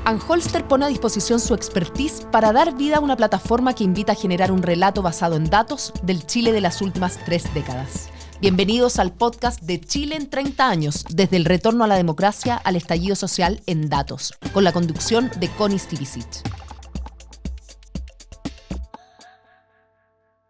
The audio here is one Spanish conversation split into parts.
Anholster pone a disposición su expertise para dar vida a una plataforma que invita a generar un relato basado en datos del Chile de las últimas 3 décadas. Bienvenidos al podcast de Chile en 30 años, desde el retorno a la democracia al estallido social en datos, con la conducción de Connie Stivicic.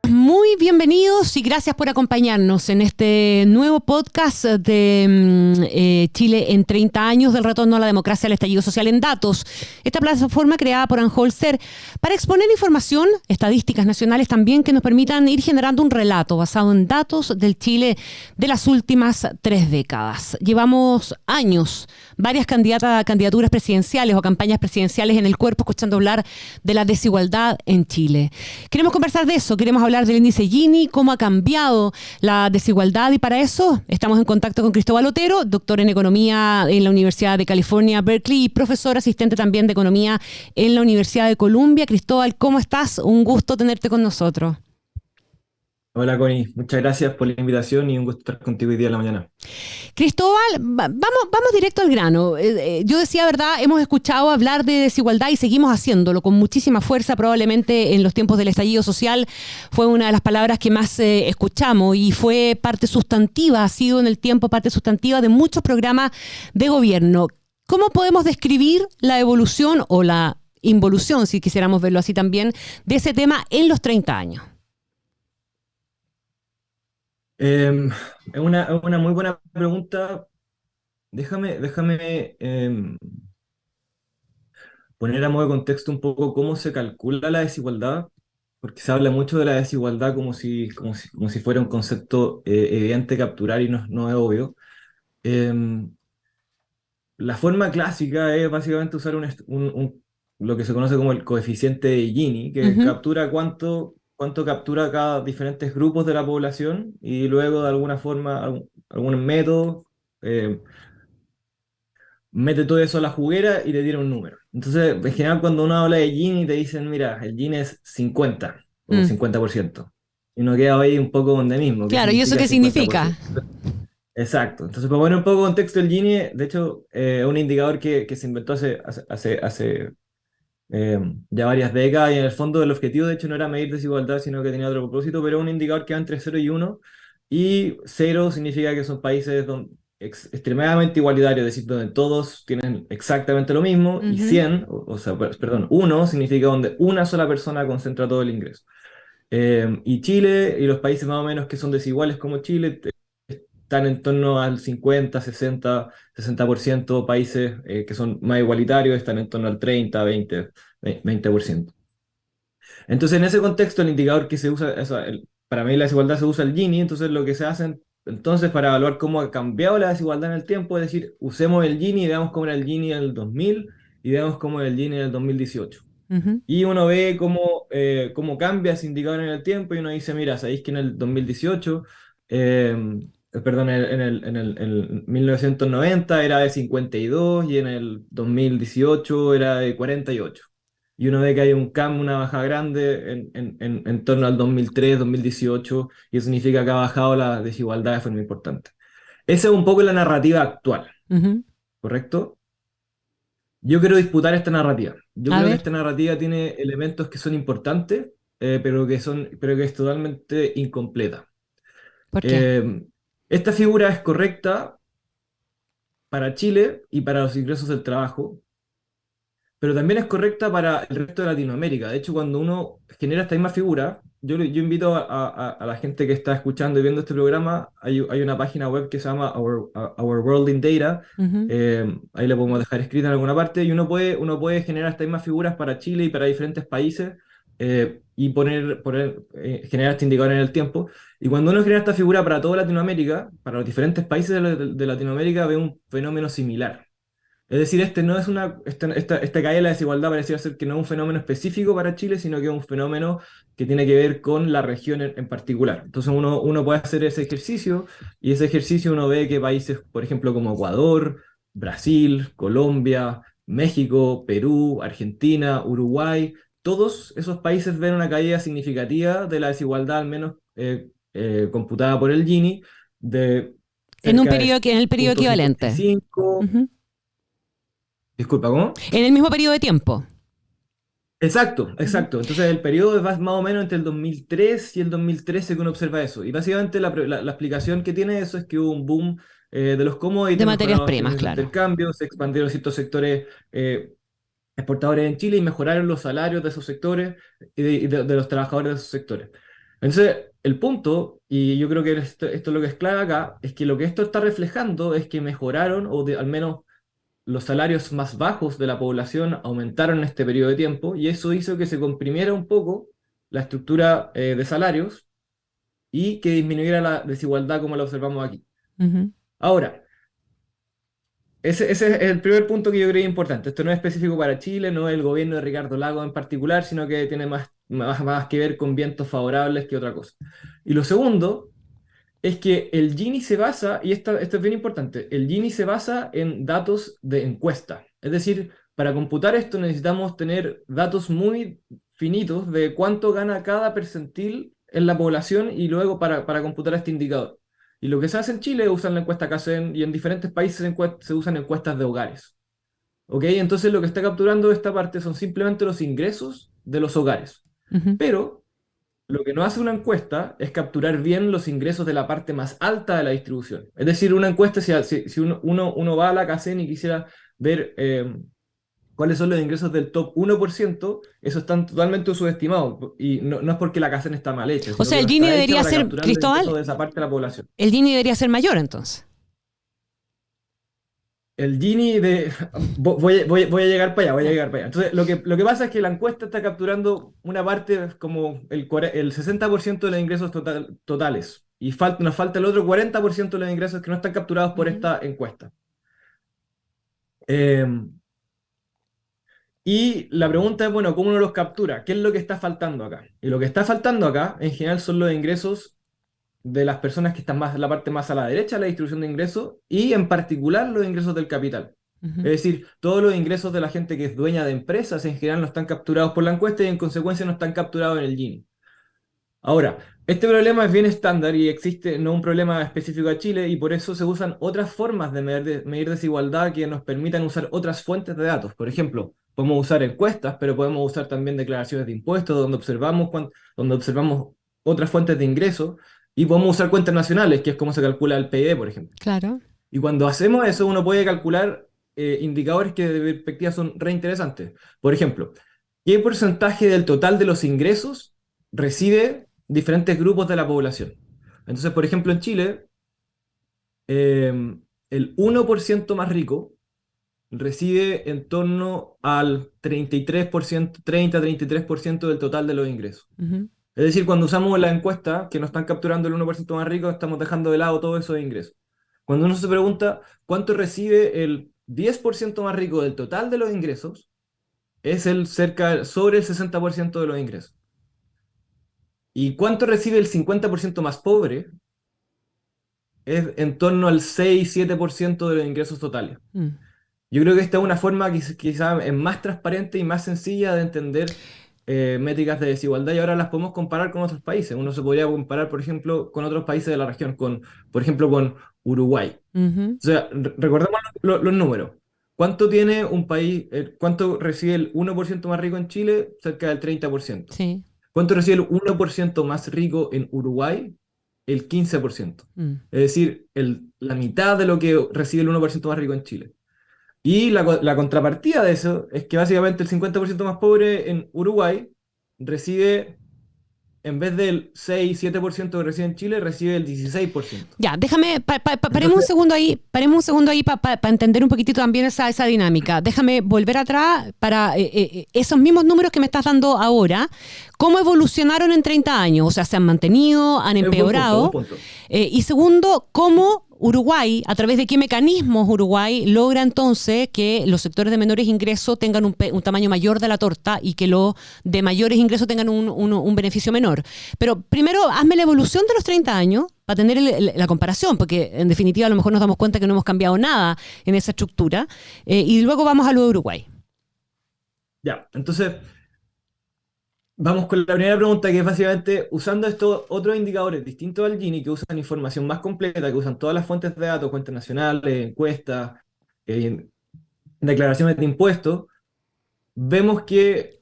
Muy bienvenidos y gracias por acompañarnos en este nuevo podcast de Chile en 30 años del retorno a la democracia al estallido social en datos. Esta plataforma creada por Anholster para exponer información, estadísticas nacionales también que nos permitan ir generando un relato basado en datos del Chile de las últimas 3 décadas. Llevamos años, varias candidaturas presidenciales o campañas presidenciales en el cuerpo escuchando hablar de la desigualdad en Chile. Queremos conversar de eso, queremos hablar del índice Gini, cómo ha cambiado la desigualdad, y para eso estamos en contacto con Cristóbal Otero, doctor en economía en la Universidad de California, Berkeley, y profesor asistente también de economía en la Universidad de Columbia. Cristóbal, ¿cómo estás? Un gusto tenerte con nosotros. Hola Connie, muchas gracias por la invitación y un gusto estar contigo hoy día en la mañana. Cristóbal, vamos directo al grano. Yo decía, ¿verdad? Hemos escuchado hablar de desigualdad y seguimos haciéndolo con muchísima fuerza. Probablemente en los tiempos del estallido social fue una de las palabras que más escuchamos y fue parte sustantiva, ha sido en el tiempo parte sustantiva de muchos programas de gobierno. ¿Cómo podemos describir la evolución o la involución, si quisiéramos verlo así también, de ese tema en los 30 años? Es una muy buena pregunta. Déjame poner a modo de contexto un poco cómo se calcula la desigualdad, porque se habla mucho de la desigualdad como si fuera un concepto evidente capturar y no es obvio. Em, la forma clásica es básicamente usar lo que se conoce como el coeficiente de Gini, que captura cuánto captura cada diferentes grupos de la población y luego de alguna forma, algún método, eh, mete todo eso a la juguera y te tira un número. Entonces, en general, cuando uno habla de Gini, te dicen, mira, el Gini es 50 o 50%. Y uno queda ahí un poco donde mismo. ¿Qué Claro, ¿y eso significa qué significa? 50%? Exacto. Entonces, para poner un poco de contexto, el Gini, de hecho, es un indicador que se inventó hace ya varias décadas, y en el fondo el objetivo, de hecho, no era medir desigualdad, sino que tenía otro propósito, pero un indicador que va entre 0 y 1, y 0 significa que son países extremadamente igualitarios, es decir, donde todos tienen exactamente lo mismo, y 100, perdón, 1 significa donde una sola persona concentra todo el ingreso. Y Chile y los países más o menos que son desiguales como Chile están en torno al 50, 60, 60%. Países que son más igualitarios están en torno al 30, 20%. Entonces, en ese contexto, el indicador que se usa, para medir la desigualdad se usa el Gini. Entonces lo que se hace entonces para evaluar cómo ha cambiado la desigualdad en el tiempo, es decir, usemos el Gini y veamos cómo era el Gini en el 2000 y veamos cómo era el Gini en el 2018. Y uno ve cómo cambia ese indicador en el tiempo, y uno dice, mira, sabéis que en el 2018, perdón, en el 1990 era de 52 y en el 2018 era de 48. Y uno ve que hay un cambio, una baja grande en torno al 2003, 2018, y eso significa que ha bajado la desigualdad de forma importante. Esa es un poco la narrativa actual, ¿correcto? Yo quiero disputar esta narrativa. Yo A creo que ver, esta narrativa tiene elementos que son importantes, pero que es totalmente incompleta. ¿por qué? Eh, Esta figura es correcta para Chile y para los ingresos del trabajo, pero también es correcta para el resto de Latinoamérica. De hecho, cuando uno genera esta misma figura, yo invito a la gente que está escuchando y viendo este programa. Hay una página web que se llama Our World in Data. Ahí la podemos dejar escrita en alguna parte, y uno puede generar estas mismas figuras para Chile y para diferentes países, y generar este indicador en el tiempo. Y cuando uno genera esta figura para toda Latinoamérica, para los diferentes países de Latinoamérica, ve un fenómeno similar. Es decir, esta caída de la desigualdad pareciera ser que no es un fenómeno específico para Chile, sino que es un fenómeno que tiene que ver con la región en particular. Entonces uno puede hacer ese ejercicio, y ese ejercicio uno ve que países, por ejemplo, como Ecuador, Brasil, Colombia, México, Perú, Argentina, Uruguay, todos esos países ven una caída significativa de la desigualdad, al menos computada por el Gini, de En cerca de el periodo punto equivalente. 55. Disculpa, ¿cómo? En el mismo periodo de tiempo. Exacto, Ujú. exacto. Entonces el periodo es más o menos entre el 2003 y el 2013 que uno observa eso. Y básicamente la explicación que tiene eso es que hubo un boom de los De commodities, materias mejoraron los primas, términos de claro. intercambio, se expandieron ciertos sectores exportadores en Chile y mejoraron los salarios de esos sectores y de los trabajadores de esos sectores. Entonces, el punto, y yo creo que esto es lo que es clave acá, es que lo que esto está reflejando es que mejoraron, al menos los salarios más bajos de la población aumentaron en este periodo de tiempo, y eso hizo que se comprimiera un poco la estructura de salarios y que disminuyera la desigualdad como la observamos aquí. Ujú. Ahora, ese es el primer punto que yo creo importante. Esto no es específico para Chile, no es el gobierno de Ricardo Lagos en particular, sino que tiene más que ver con vientos favorables que otra cosa. Y lo segundo es que el Gini se basa, y esto es bien importante, el Gini se basa en datos de encuesta. Es decir, para computar esto necesitamos tener datos muy finitos de cuánto gana cada percentil en la población y luego para computar este indicador. Y lo que se hace en Chile es usar la encuesta CACEN y en diferentes países se usan encuestas de hogares. ¿Ok? Entonces lo que está capturando esta parte son simplemente los ingresos de los hogares. Ujú. Pero lo que no hace una encuesta es capturar bien los ingresos de la parte más alta de la distribución. Es decir, una encuesta, si uno va a la CACEN y quisiera ver cuáles son los ingresos del top 1%, esos están totalmente subestimados. Y no es porque la CACEN está mal hecha, O sino sea, que el no Gini está hecha debería para ser, capturar los ingresos Cristóbal, de esa parte de la población. el Gini debería ser mayor entonces. El Gini de... Voy a llegar para allá, voy a llegar para allá. Entonces, lo que pasa es que la encuesta está capturando una parte como el 60% de los ingresos totales. Y nos falta el otro 40% de los ingresos que no están capturados por Ujú. esta encuesta. Eh, y la pregunta es, bueno, ¿cómo uno los captura? ¿Qué es lo que está faltando acá? Y lo que está faltando acá, en general, son los ingresos de las personas que están más en la parte más a la derecha de la distribución de ingresos y en particular los ingresos del capital. Ujú. Es decir, todos los ingresos de la gente que es dueña de empresas en general no están capturados por la encuesta y en consecuencia no están capturados en el Gini. Ahora, este problema es bien estándar y existe no un problema específico a Chile y por eso se usan otras formas de medir desigualdad que nos permitan usar otras fuentes de datos. Por ejemplo, podemos usar encuestas, pero podemos usar también declaraciones de impuestos donde observamos otras fuentes de ingresos y podemos usar cuentas nacionales, que es como se calcula el PIB, por ejemplo. Claro. Y cuando hacemos eso, uno puede calcular indicadores que de perspectiva son reinteresantes. Por ejemplo, ¿qué porcentaje del total de los ingresos recibe diferentes grupos de la población? Entonces, por ejemplo, en Chile, el 1% más rico recibe en torno al 33%, 30-33% del total de los ingresos. Ujú. Es decir, cuando usamos la encuesta, que nos están capturando el 1% más rico, estamos dejando de lado todos esos ingresos. Cuando uno se pregunta cuánto recibe el 10% más rico del total de los ingresos, es sobre el 60% de los ingresos. ¿Y cuánto recibe el 50% más pobre? Es en torno al 6-7% de los ingresos totales. Mm. Yo creo que esta es una forma que quizá es más transparente y más sencilla de entender métricas de desigualdad y ahora las podemos comparar con otros países. Uno se podría comparar, por ejemplo, con otros países de la región, por ejemplo, con Uruguay. Ujú. O sea, recordemos los números. ¿Cuánto tiene un país, cuánto recibe el 1% más rico en Chile? Cerca del 30%. Sí. ¿Cuánto recibe el 1% más rico en Uruguay? El 15%. Mm. Es decir, la mitad de lo que recibe el 1% más rico en Chile. Y la contrapartida de eso es que básicamente el 50% más pobre en Uruguay recibe, en vez del 6-7% que recibe en Chile, recibe el 16%. Ya, déjame, Entonces, paremos un segundo ahí para entender un poquitito también esa dinámica. Déjame volver atrás para esos mismos números que me estás dando ahora, ¿cómo evolucionaron en 30 años? O sea, ¿se han mantenido, han es un buen punto, buen empeorado? punto. Y segundo, ¿cómo Uruguay, a través de qué mecanismos Uruguay logra entonces que los sectores de menores ingresos tengan un tamaño mayor de la torta y que los de mayores ingresos tengan un beneficio menor? Pero primero, hazme la evolución de los 30 años para tener la comparación, porque en definitiva a lo mejor nos damos cuenta que no hemos cambiado nada en esa estructura. Y luego vamos a lo de Uruguay. Ya, entonces vamos con la primera pregunta, que es básicamente usando estos otros indicadores distintos al Gini, que usan información más completa, que usan todas las fuentes de datos, cuentas nacionales, encuestas, eh, declaraciones de impuestos, vemos que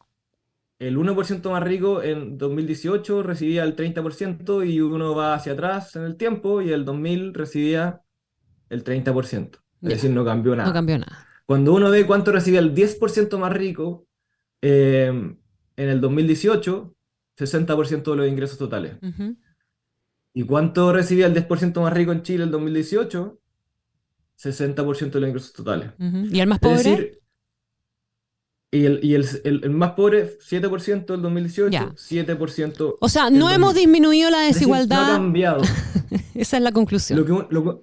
el 1% más rico en 2018 recibía el 30% y uno va hacia atrás en el tiempo y el 2000 recibía el 30%. Es Ya, decir, no cambió no nada. cambió nada. Cuando uno ve cuánto recibía el 10% más rico en el 2018, 60% de los ingresos totales. Ujú, ¿Y cuánto recibía el 10% más rico en Chile en el 2018? 60% de los ingresos totales. ujú. ¿Y el más Es pobre? decir, el más pobre, 7% del Ya. 2018, 7% O sea, el no hemos 2000. disminuido la Es decir, no ha desigualdad. cambiado. Esa es la Lo conclusión. que,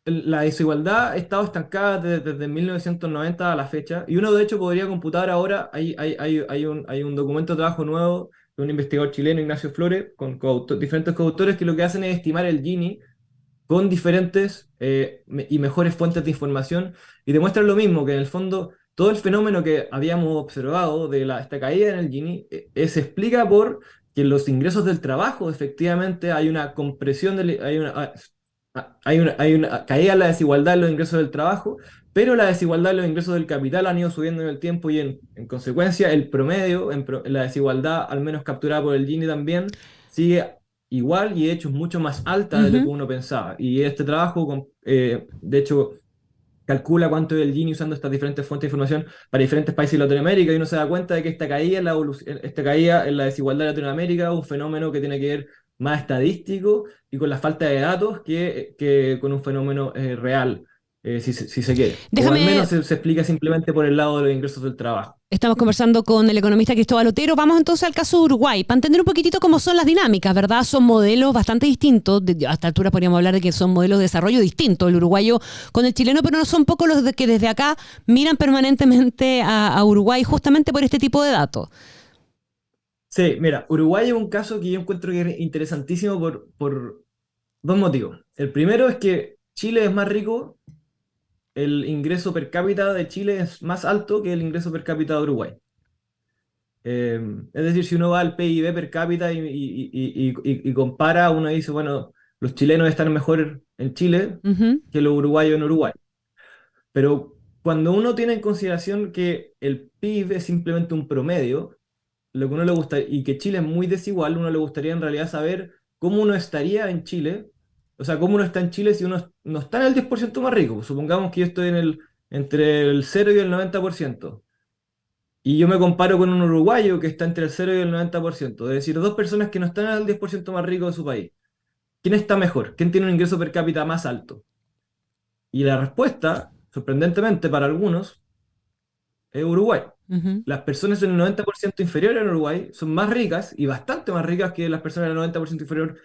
la desigualdad ha estado estancada desde 1990 a la fecha, y uno de hecho podría computar ahora, hay un documento de trabajo nuevo de un investigador chileno, Ignacio Flores, con diferentes coautores que lo que hacen es estimar el Gini con diferentes y mejores fuentes de información y demuestran lo mismo, que en el fondo todo el fenómeno que habíamos observado de esta caída en el Gini se explica por que en los ingresos del trabajo efectivamente hay una compresión, hay una caída en la desigualdad en los ingresos del trabajo, pero la desigualdad en los ingresos del capital han ido subiendo en el tiempo y en consecuencia el promedio, la desigualdad al menos capturada por el Gini también, sigue igual y de hecho es mucho más alta de lo que Ujú. uno pensaba. Y este trabajo, de hecho, calcula cuánto es el Gini usando estas diferentes fuentes de información para diferentes países de Latinoamérica y uno se da cuenta de que esta caída en la desigualdad de Latinoamérica es un fenómeno que tiene que ver más estadístico y con la falta de datos que con un fenómeno real, si se quiere. O al Déjame, menos se explica simplemente por el lado de los ingresos del trabajo. estamos conversando con el economista Cristóbal Otero. Vamos entonces al caso de Uruguay, para entender un poquitito cómo son las dinámicas, ¿verdad? Son modelos bastante distintos. A esta altura podríamos hablar de que son modelos de desarrollo distintos, el uruguayo con el chileno, pero no son pocos los que desde acá miran permanentemente a Uruguay justamente por este tipo de datos. Sí, mira, Uruguay es un caso que yo encuentro que es interesantísimo por dos motivos. El primero es que Chile es más rico, el ingreso per cápita de Chile es más alto que el ingreso per cápita de Uruguay. Es decir, si uno va al PIB per cápita y compara, uno dice, bueno, los chilenos están mejor en Chile Ujú, que los uruguayos en Uruguay. Pero cuando uno tiene en consideración que el PIB es simplemente un promedio, lo que uno le gusta, y que Chile es muy desigual, uno le gustaría en realidad saber cómo uno estaría en Chile, o sea, cómo uno está en Chile si uno no está en el 10% más rico. Supongamos que yo estoy entre el 0 y el 90%, y yo me comparo con un uruguayo que está entre el 0 y el 90%, es decir, dos personas que no están en el 10% más rico de su país. ¿Quién está mejor? ¿Quién tiene un ingreso per cápita más alto? Y la respuesta, sorprendentemente para algunos, es Uruguay. ujú. Las personas en el 90% inferior en Uruguay son más ricas y bastante más ricas que las personas en el 90% inferior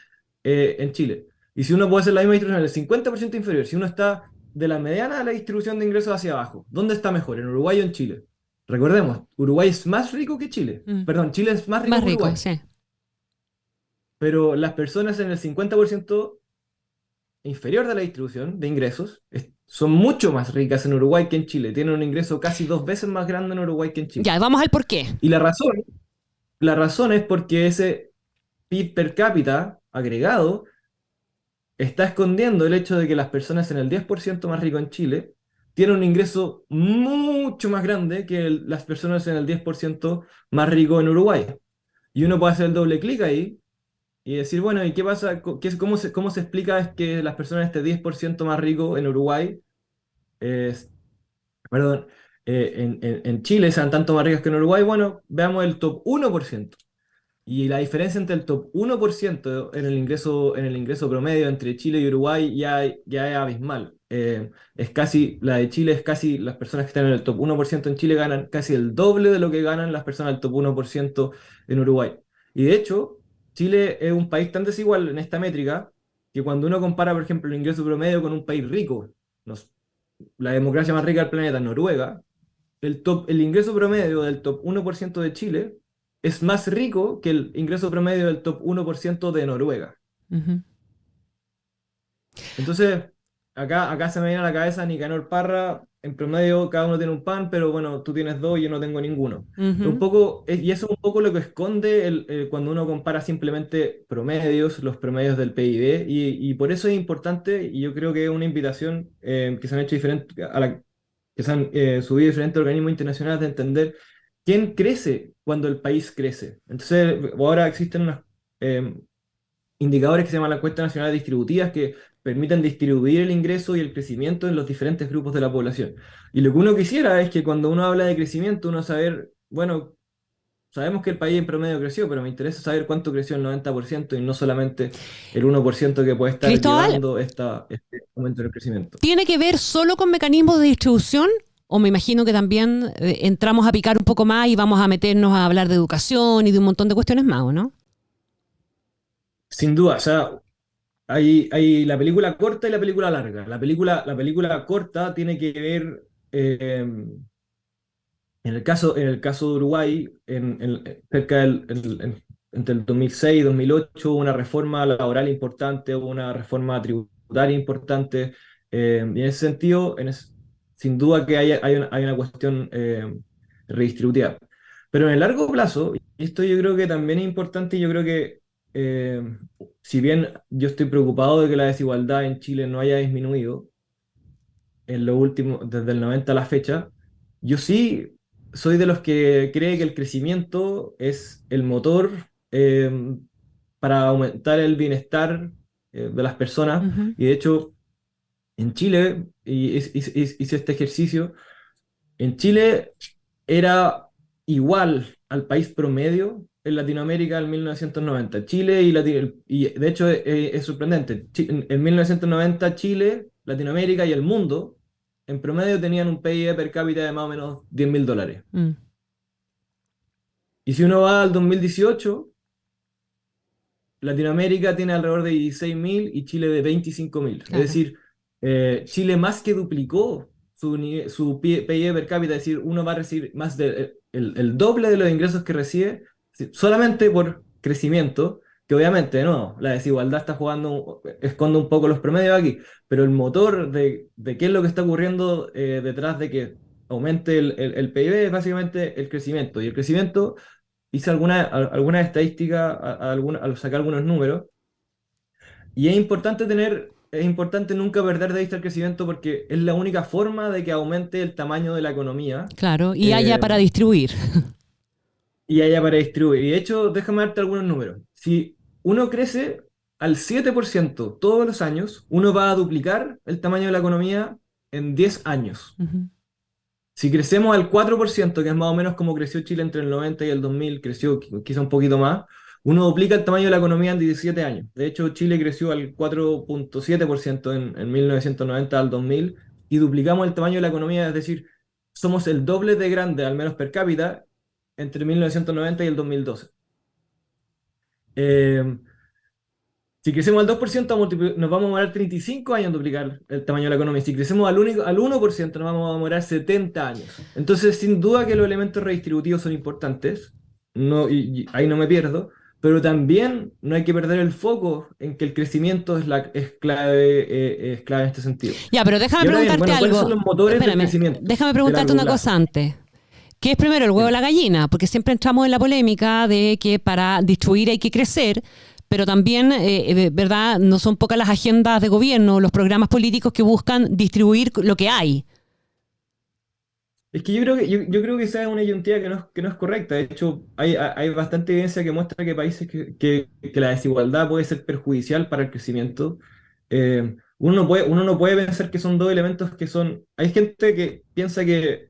en Chile. Y si uno puede hacer la misma distribución en el 50% inferior, si uno está de la mediana de la distribución de ingresos hacia abajo, ¿dónde está mejor? ¿En Uruguay o en Chile? Recordemos, Uruguay es más rico que Chile. Mm. Perdón, Chile es más rico Más que rico, Uruguay. sí. Pero las personas en el 50% inferior de la distribución de ingresos son mucho más ricas en Uruguay que en Chile. Tienen un ingreso casi 2 veces más grande en Uruguay que en Chile. Ya, vamos al porqué. Y la razón es porque ese PIB per cápita agregado está escondiendo el hecho de que las personas en el 10% más rico en Chile tienen un ingreso mucho más grande que las personas en el 10% más rico en Uruguay. Y uno puede hacer el doble clic ahí y decir, bueno, ¿y qué pasa? ¿Cómo se explica es que las personas de este 10% más rico en Uruguay, es- perdón, en Chile sean tanto más ricas que en Uruguay? Bueno, veamos el top 1%. Y la diferencia entre el top 1% en el ingreso promedio entre Chile y Uruguay ya es abismal. La de Chile es casi, las personas que están en el top 1% en Chile ganan casi el doble de lo que ganan las personas del top 1% en Uruguay. Y de hecho, Chile es un país tan desigual en esta métrica que cuando uno compara, por ejemplo, el ingreso promedio con un país rico, la democracia más rica del planeta, Noruega, el ingreso promedio del top 1% de Chile es más rico que el ingreso promedio del top 1% de Noruega. Ujú, Entonces, acá se me viene a la cabeza Nicanor Parra, en promedio cada uno tiene un pan, pero bueno, tú tienes dos y yo no tengo ninguno. ujú. Y eso es un poco lo que esconde cuando uno compara simplemente promedios, los promedios del PIB, y por eso es importante, y yo creo que es una invitación que se han hecho diferente, que que se han subido diferentes organismos internacionales de entender quién crece cuando el país crece. Entonces, ahora existen unos indicadores que se llaman la encuesta nacional distributivas que permiten distribuir el ingreso y el crecimiento en los diferentes grupos de la población. Y lo que uno quisiera es que cuando uno habla de crecimiento, uno saber, bueno, sabemos que el país en promedio creció, pero me interesa saber cuánto creció el 90% y no solamente el 1% que puede estar Cristóbal, llevando este aumento del crecimiento. ¿tiene que ver solo con mecanismos de distribución? O me imagino que también entramos a picar un poco más y vamos a meternos a hablar de educación y de un montón de cuestiones más, ¿o no? Sin duda, o sea, hay la película corta y la película larga. La película corta tiene que ver, en el caso de Uruguay, cerca entre el 2006 y 2008 hubo una reforma laboral importante, hubo una reforma tributaria importante, y en ese sentido, sin duda que hay una cuestión redistributiva. Pero en el largo plazo, y esto yo creo que también es importante, y yo creo que eh, si bien yo estoy preocupado de que la desigualdad en Chile no haya disminuido, en lo último, desde el 90 a la fecha, yo sí soy de los que cree que el crecimiento es el motor para aumentar el bienestar de las personas. Ujú. Y de hecho, en Chile, y hice este ejercicio, en Chile era igual al país promedio en Latinoamérica en 1990. Chile y de hecho es sorprendente. En 1990 Chile, Latinoamérica y el mundo en promedio tenían un PIB per cápita de más o menos $10.000. Mm, Y si uno va al 2018, Latinoamérica tiene alrededor de 16.000 y Chile de 25.000. Es claro. decir, Chile más que duplicó su PIB per cápita, es decir, uno va a recibir más del el doble de los ingresos que recibe solamente por crecimiento, que obviamente no, la desigualdad está esconde un poco los promedios aquí, pero el motor de qué es lo que está ocurriendo detrás de que aumente el PIB es básicamente el crecimiento. Y el crecimiento hice alguna estadística al sacar algunos números, y es importante nunca perder de vista el crecimiento porque es la única forma de que aumente el tamaño de la economía Claro, y haya eh, para distribuir. y haya para distribuir. Y de hecho, déjame darte algunos números. Si uno crece al 7% todos los años, uno va a duplicar el tamaño de la economía en 10 años. Ujú. Si crecemos al 4%, que es más o menos como creció Chile entre el 90 y el 2000, creció quizá un poquito más, uno duplica el tamaño de la economía en 17 años. De hecho, Chile creció al 4,7% en 1990 al 2000 y duplicamos el tamaño de la economía, es decir, somos el doble de grande, al menos per cápita, entre 1990 y el 2012. Eh, si crecemos al 2%, nos vamos a demorar 35 años en duplicar el tamaño de la economía. Si crecemos al 1%, nos vamos a demorar 70 años. Entonces, sin duda que los elementos redistributivos son importantes, no, y ahí no me pierdo, pero también no hay que perder el foco en que el crecimiento es clave en este sentido. Ya, pero Y déjame ahora bien, preguntarte bueno, ¿cuáles son algo. los motores del Espérame, crecimiento déjame de preguntarte largo una plazo? cosa antes. ¿Qué es primero, el huevo o Dime. la gallina? Porque siempre entramos en la polémica de que para distribuir hay que crecer, pero también, ¿verdad? No son pocas las agendas de gobierno, los programas políticos que buscan distribuir lo que hay. Es que yo creo que esa es una identidad que no es correcta. De hecho, hay bastante evidencia que muestra que países que la desigualdad puede ser perjudicial para el crecimiento. Uno no puede pensar que son dos elementos que son. Hay gente que piensa que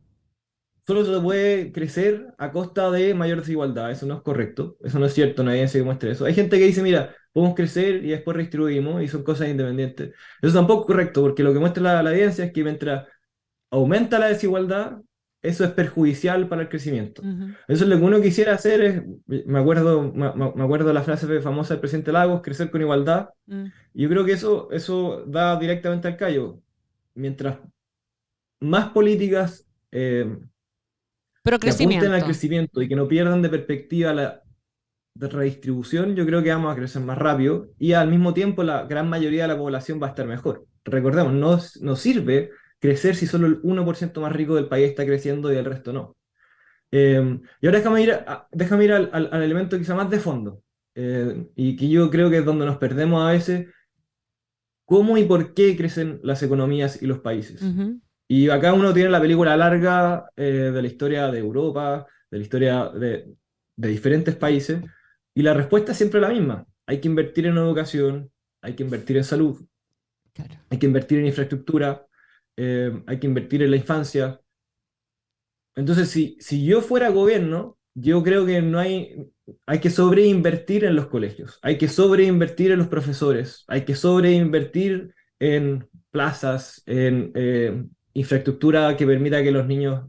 solo se puede crecer a costa de mayor desigualdad. Eso no es correcto. Eso no es cierto. No hay evidencia que muestre eso. Hay gente que dice, mira, podemos crecer y después redistribuimos y son cosas independientes. Eso tampoco es correcto, porque lo que muestra la evidencia es que mientras aumenta la desigualdad, eso es perjudicial para el crecimiento. Ujú. Eso es lo que uno quisiera hacer, me acuerdo de la frase famosa del presidente Lagos, crecer con igualdad, Mm. y yo creo que eso da directamente al callo. Mientras más políticas Pero que apunten al crecimiento. crecimiento y que no pierdan de perspectiva la de redistribución, yo creo que vamos a crecer más rápido y al mismo tiempo la gran mayoría de la población va a estar mejor. Recordemos, no sirve crecer si solo el 1% más rico del país está creciendo y el resto no. Y ahora déjame ir al elemento quizá más de fondo, y que yo creo que es donde nos perdemos a veces: ¿cómo y por qué crecen las economías y los países? Ujú. Y acá uno tiene la película larga de la historia de Europa, de la historia de diferentes países, y la respuesta es siempre la misma. Hay que invertir en educación, hay que invertir en salud, Claro. hay que invertir en infraestructura, hay que invertir en la infancia. Entonces, si yo fuera gobierno, yo creo que hay que sobreinvertir en los colegios, hay que sobreinvertir en los profesores, hay que sobreinvertir en plazas, en infraestructura que permita que los niños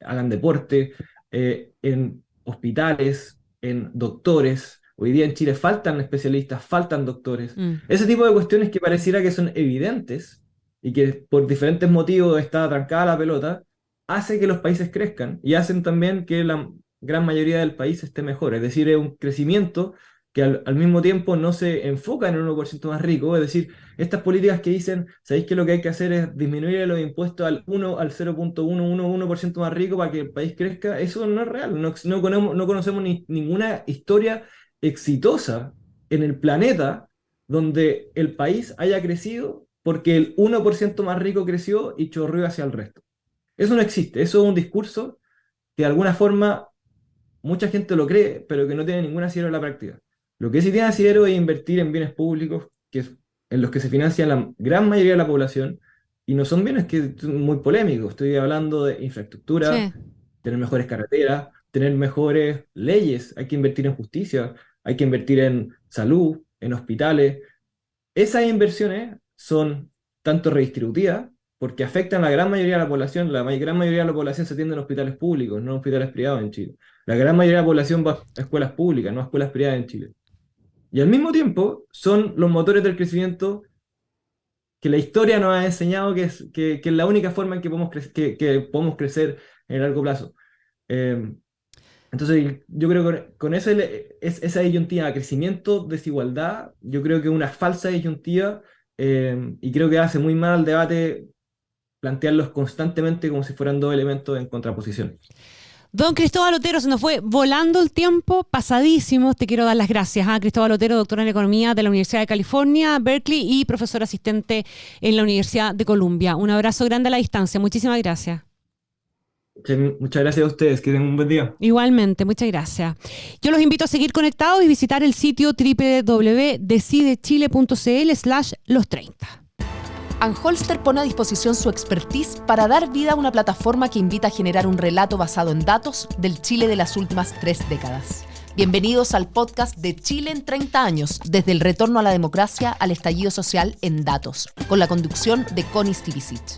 hagan deporte, en hospitales, en doctores. Hoy día en Chile faltan especialistas, faltan doctores. Mm. Ese tipo de cuestiones que pareciera que son evidentes y que por diferentes motivos está atrancada la pelota hace que los países crezcan y hacen también que la gran mayoría del país esté mejor. Es decir, es un crecimiento que al mismo tiempo no se enfoca en el 1% más rico. Es decir, estas políticas que dicen, ¿sabéis que lo que hay que hacer es disminuir los impuestos al 0,111% más rico para que el país crezca? Eso no es real. No conocemos ninguna historia exitosa en el planeta donde el país haya crecido porque el 1% más rico creció y chorreó hacia el resto. Eso no existe, eso es un discurso que de alguna forma mucha gente lo cree, pero que no tiene ningún asidero en la práctica. Lo que sí tiene asidero es invertir en bienes públicos, en los que se financia la gran mayoría de la población, y no son bienes que son muy polémicos. Estoy hablando de infraestructura, Sí. tener mejores carreteras, tener mejores leyes, hay que invertir en justicia, hay que invertir en salud, en hospitales. Esas inversiones son tanto redistributivas, porque afectan a la gran mayoría de la población. Gran mayoría de la población se atiende en hospitales públicos, no en hospitales privados en Chile. La gran mayoría de la población va a escuelas públicas, no a escuelas privadas en Chile. Y al mismo tiempo son los motores del crecimiento que la historia nos ha enseñado que es la única forma en que que podemos crecer en el largo plazo. Eh, entonces, yo creo que con esa disyuntiva, crecimiento, desigualdad, yo creo que es una falsa disyuntiva, y creo que hace muy mal al debate plantearlos constantemente como si fueran dos elementos en contraposición. Don Cristóbal Otero, se nos fue volando el tiempo, pasadísimo. Te quiero dar las gracias a Cristóbal Otero, doctor en Economía de la Universidad de California, Berkeley, y profesor asistente en la Universidad de Columbia. Un abrazo grande a la distancia. Muchísimas gracias. Muchas gracias a ustedes, que tengan un buen día. Igualmente, muchas gracias. Yo los invito a seguir conectados y visitar el sitio www.decidechile.cl/los30. Anholster pone a disposición su expertise para dar vida a una plataforma que invita a generar un relato basado en datos del Chile de las últimas 3 décadas. Bienvenidos al podcast de Chile en 30 años, desde el retorno a la democracia al estallido social en datos, con la conducción de Connie Stevicic.